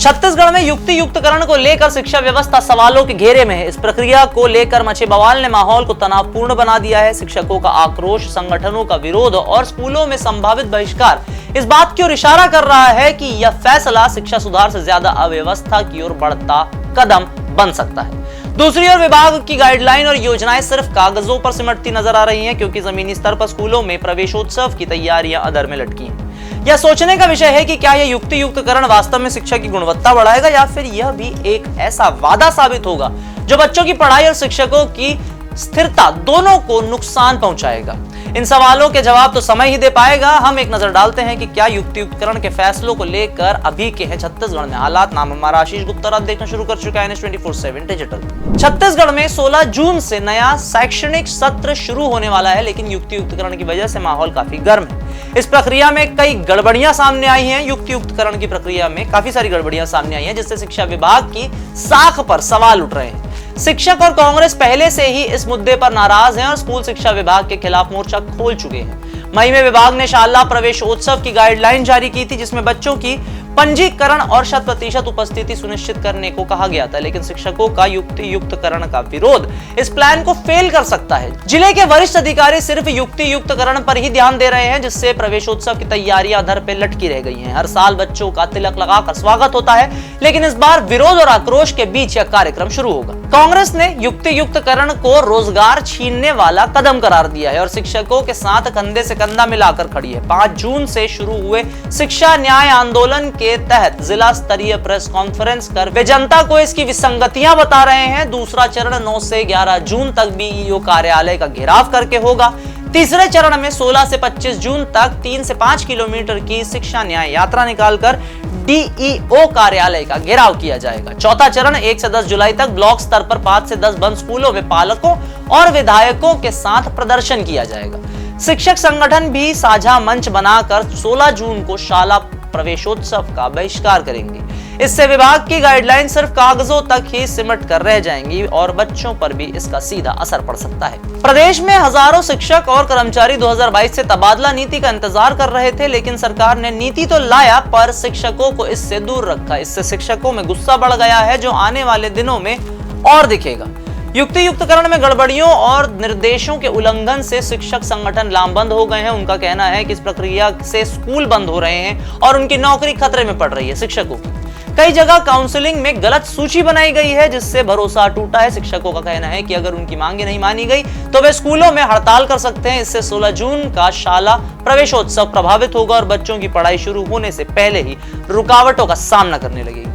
छत्तीसगढ़ में युक्ति युक्तकरण को लेकर शिक्षा व्यवस्था सवालों के घेरे में है। इस प्रक्रिया को लेकर मचे बवाल ने माहौल को तनावपूर्ण बना दिया है। शिक्षकों का आक्रोश, संगठनों का विरोध और स्कूलों में संभावित बहिष्कार इस बात की ओर इशारा कर रहा है कि यह फैसला शिक्षा सुधार से ज्यादा अव्यवस्था की ओर बढ़ता कदम बन सकता है। दूसरी ओर विभाग की गाइडलाइन और योजनाएं सिर्फ कागजों पर सिमटती नजर आ रही हैं, क्योंकि जमीनी स्तर पर स्कूलों में प्रवेशोत्सव की तैयारियां अधर में लटकी हैं। यह सोचने का विषय है कि क्या यह युक्ति युक्तकरण वास्तव में शिक्षा की गुणवत्ता बढ़ाएगा या फिर यह भी एक ऐसा वादा साबित होगा जो बच्चों की पढ़ाई और शिक्षकों की स्थिरता दोनों को नुकसान पहुंचाएगा। इन सवालों के जवाब तो समय ही दे पाएगा। हम एक नजर डालते हैं कि क्या युक्ति युक्तकरण के फैसलों को लेकर अभी के हैं छत्तीसगढ़ में हालात। नाम हमारा आशीष गुप्ता, आप देखना शुरू कर चुका है NH24/7 डिजिटल। छत्तीसगढ़ में 16 जून से नया शैक्षणिक सत्र शुरू होने वाला है, लेकिन युक्ति युक्तकरण की वजह से माहौल काफी गर्म है। इस प्रक्रिया में कई गड़बड़ियां सामने आई हैं। युक्ति युक्तकरण की प्रक्रिया में काफी सारी गड़बड़ियां सामने आई हैं, जिससे शिक्षा विभाग की साख पर सवाल उठ रहे हैं। शिक्षक और कांग्रेस पहले से ही इस मुद्दे पर नाराज हैं और स्कूल शिक्षा विभाग के खिलाफ मोर्चा खोल चुके हैं। मई में विभाग ने शाला प्रवेशोत्सव की गाइडलाइन जारी की थी, जिसमें बच्चों की पंजीकरण और 100% उपस्थिति सुनिश्चित करने को कहा गया था, लेकिन शिक्षकों का युक्ति युक्तकरण का विरोध इस प्लान को फेल कर सकता है। जिले के वरिष्ठ अधिकारी सिर्फ युक्ति युक्तकरण पर ही ध्यान दे रहे हैं, जिससे प्रवेशोत्सव की तैयारियां अधर पे लटकी रह गई हैं। हर साल बच्चों का तिलक लगाकर स्वागत होता है, लेकिन इस बार विरोध और आक्रोश के बीच यह कार्यक्रम शुरू होगा। कांग्रेस ने युक्ति युक्तकरण को रोजगार छीनने वाला कदम करार दिया है और शिक्षकों के साथ कंधे से कंधा मिलाकर खड़ी है। 5 जून से शुरू हुए शिक्षा न्याय आंदोलन के तहत जिला स्तरीय प्रेस कॉन्फ्रेंस कर वे जनता को इसकी विसंगतियां बता रहे हैं। दूसरा चरण 9 से 11 जून तक बीईओ कार्यालय का घेराव करके होगा। तीसरे चरण में 16 से 25 जून तक 3 से 5 किलोमीटर की शिक्षा न्याय यात्रा निकालकर डीईओ कार्यालय का घेराव किया जाएगा। चौथा चरण 1 से 10 जुलाई तक ब्लॉक स्तर पर 5 से 10 बंद स्कूलों में पालकों और विधायकों के साथ प्रदर्शन किया जाएगा। शिक्षक संगठन भी साझा मंच बनाकर 16 जून को शाला प्रवेशोत्सव का बहिष्कार करेंगे। इससे विभाग की गाइडलाइन सिर्फ कागजों तक ही सिमट कर रह जाएंगी और बच्चों पर भी इसका सीधा असर पड़ सकता है। प्रदेश में हजारों शिक्षक और कर्मचारी 2022 से तबादला नीति का इंतजार कर रहे थे, लेकिन सरकार ने नीति तो लाया पर शिक्षकों को इससे दूर रखा। इससे शिक्षकों में गुस्सा बढ़ गया है, जो आने वाले दिनों में और दिखेगा। युक्ति युक्तकरण में गड़बड़ियों और निर्देशों के उल्लंघन से शिक्षक संगठन लामबंद हो गए हैं। उनका कहना है कि इस प्रक्रिया से स्कूल बंद हो रहे हैं और उनकी नौकरी खतरे में पड़ रही है। शिक्षकों की कई जगह काउंसलिंग में गलत सूची बनाई गई है, जिससे भरोसा टूटा है। शिक्षकों का कहना है कि अगर उनकी मांगे नहीं मानी गई तो वे स्कूलों में हड़ताल कर सकते हैं। इससे 16 जून का शाला प्रवेशोत्सव प्रभावित होगा और बच्चों की पढ़ाई शुरू होने से पहले ही रुकावटों का सामना करने लगेगी।